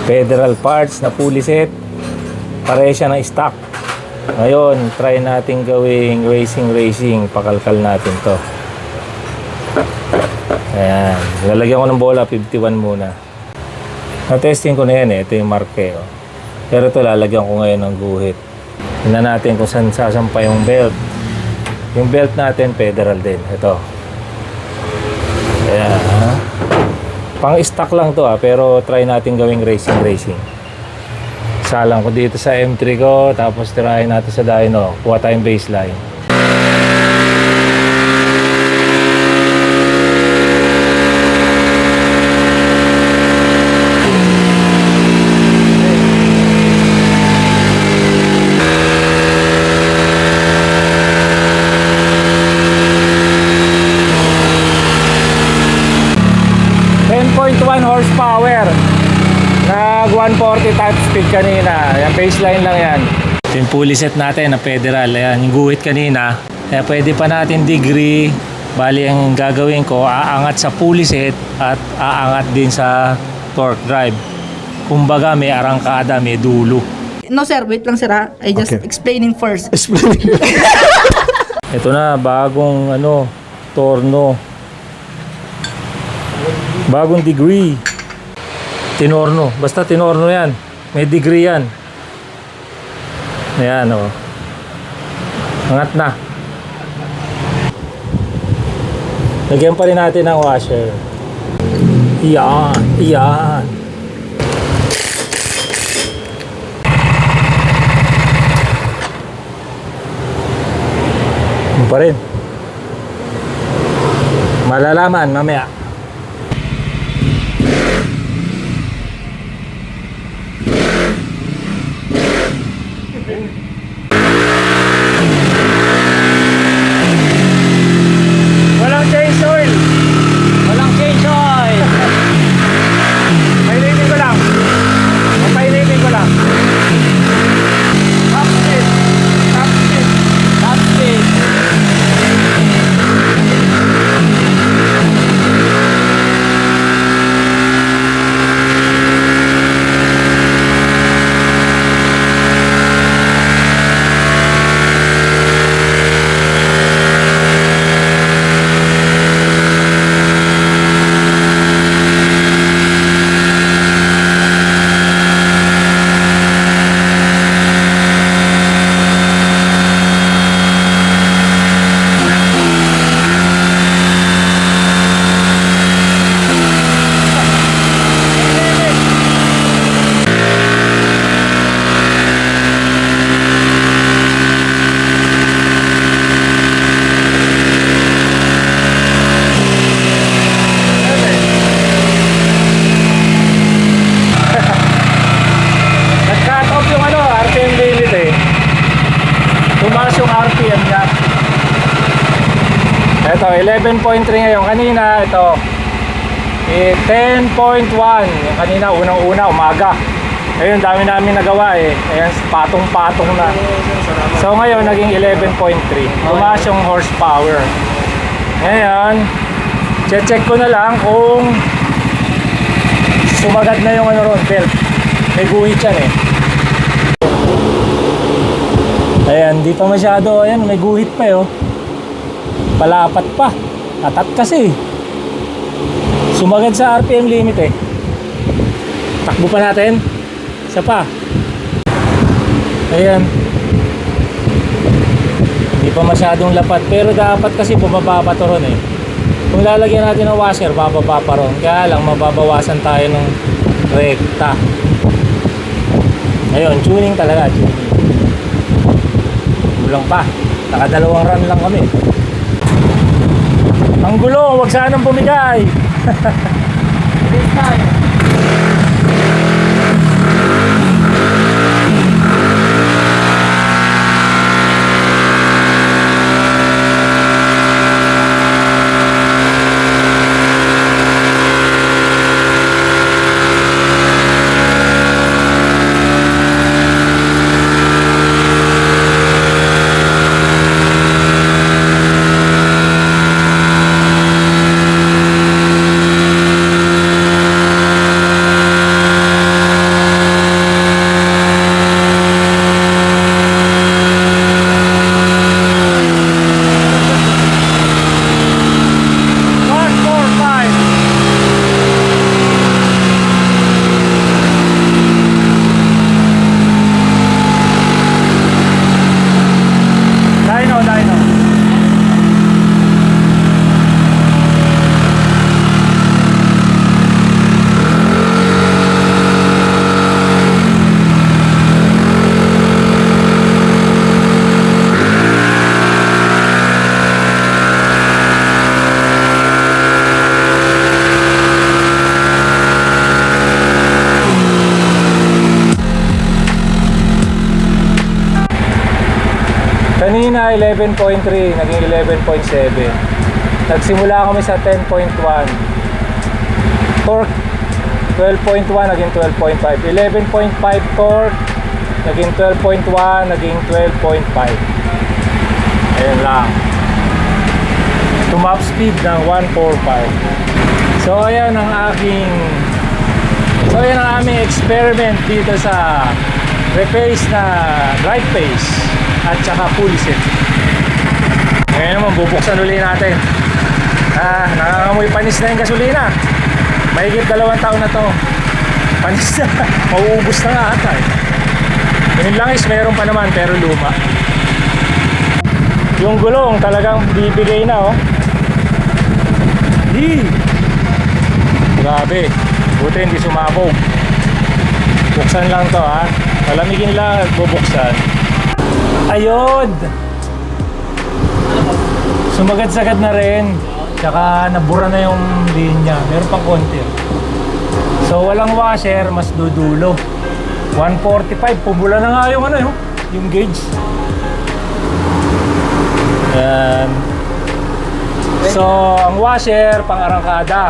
Federal parts na pulley set. Pareha siya ng stock. Ngayon, try natin gawing racing. Pakalkal natin to. Ayan. Lalagyan ko ng bola, 51 muna. Na-testing ko na yan eh. Ito yung marke. Oh. Pero ito, lalagyan ko ngayon ng guhit. Tingnan natin kung saan sasampa yung belt. Yung belt natin, federal din. Ito. Ayan. Ha? Pang-stock lang to pero try natin gawing racing. Salang ko dito sa M3 ko, tapos tirahin natin sa dyno. Kuha tayong baseline. Horsepower nag 140 top speed kanina. Ayan, baseline lang yan. Yung pulley set natin na federal. Ayan, yung guhit kanina. Kaya pwede pa natin degree. Bali ang gagawin ko, aangat sa pulley set at aangat din sa torque drive. Kumbaga may arangkada, may dulo. No sir, wait lang sir ha. I just explaining first. Ito na, bagong torno. Bagong degree. Tinorno. Basta tinorno yan. May degree yan. Ayan o. Angat na. Lagyan pa rin natin ng washer. Iyan. Iyan. Yan pa rin. Malalaman mamaya. Walang change oil. Walang change oil. Painitin ko lang. Painitin ko lang. Top speed. Top speed. Top speed. Tumaas yung RPM niya. Ito, 11.3 ngayon. Kanina, ito 10.1. Yung kanina, unang-una, umaga. Ngayon, dami namin nagawa eh. Ayan, patong-patong na. So, ngayon, naging 11.3. Tumaas yung horsepower. Ngayon, check ko na lang kung sumagat na yung belt. May guhit yan eh. Ayan, di pa masyado. Ayan, may guhit pa eh. Palapat pa. Atat kasi. Sumagad sa RPM limit eh. Takbo pa natin. Isa pa. Ayan. Di pa masyadong lapat. Pero dapat kasi bumaba pa to ron eh. Kung lalagyan natin ng washer, bababa pa ron. Kaya lang, mababawasan tayo ng rekta. Ayun, tuning talaga. Tuning. Lang pa. Nakadalawang run lang kami. Ang gulo, wag sanang bumigay. This time. Kanina 11.3, naging 11.7. Nagsimula kami sa 10.1. Torque 12.1, naging 12.5. 11.5 torque, naging 12.1, naging 12.5. Ayan lang. Top speed ng 145. So ayan ang aming experiment dito sa repace na drive pace at saka pulley set. Ngayon naman bubuksan uli natin. Nangangamoy panis na yung gasolina. Mahigit 2 taon na to. Panis na. Mauubos na nga ata eh. Yung langis meron pa naman pero luma. Yung gulong talagang bibigay na oh. Grabe. Buti hindi sumabog. Buksan lang to ha. Palamigin lang at bubuksan. Ayun. Sumagad-sagad na rin. Tsaka nabura na yung linya. Meron pang konti. So walang washer, mas dudulo. 145. Pumula na nga yung yung gauge. Yan. So ang washer pang arangkada.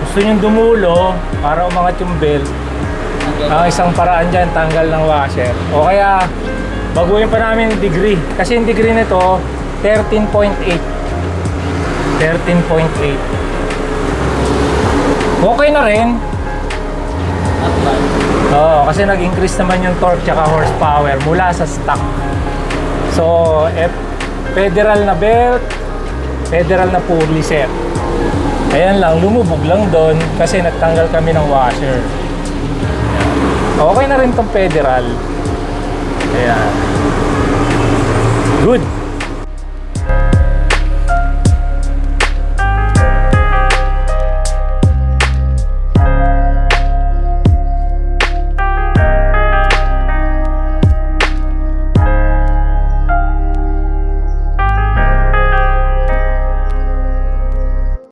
Gusto nyo dumulo para umangat yung belt. Ang isang paraan dyan, tanggal ng washer. O kaya baguhin pa namin yung degree. Kasi yung degree nito 13.8. 13.8. Okay na rin. Oo, kasi nag-increase naman yung torque tsaka horsepower mula sa stock. So, federal na belt, federal na pulley set. Ayan lang, lumubog lang doon kasi nagtanggal kami ng washer. Ayan. Okay na rin tong federal. Ayan. Good.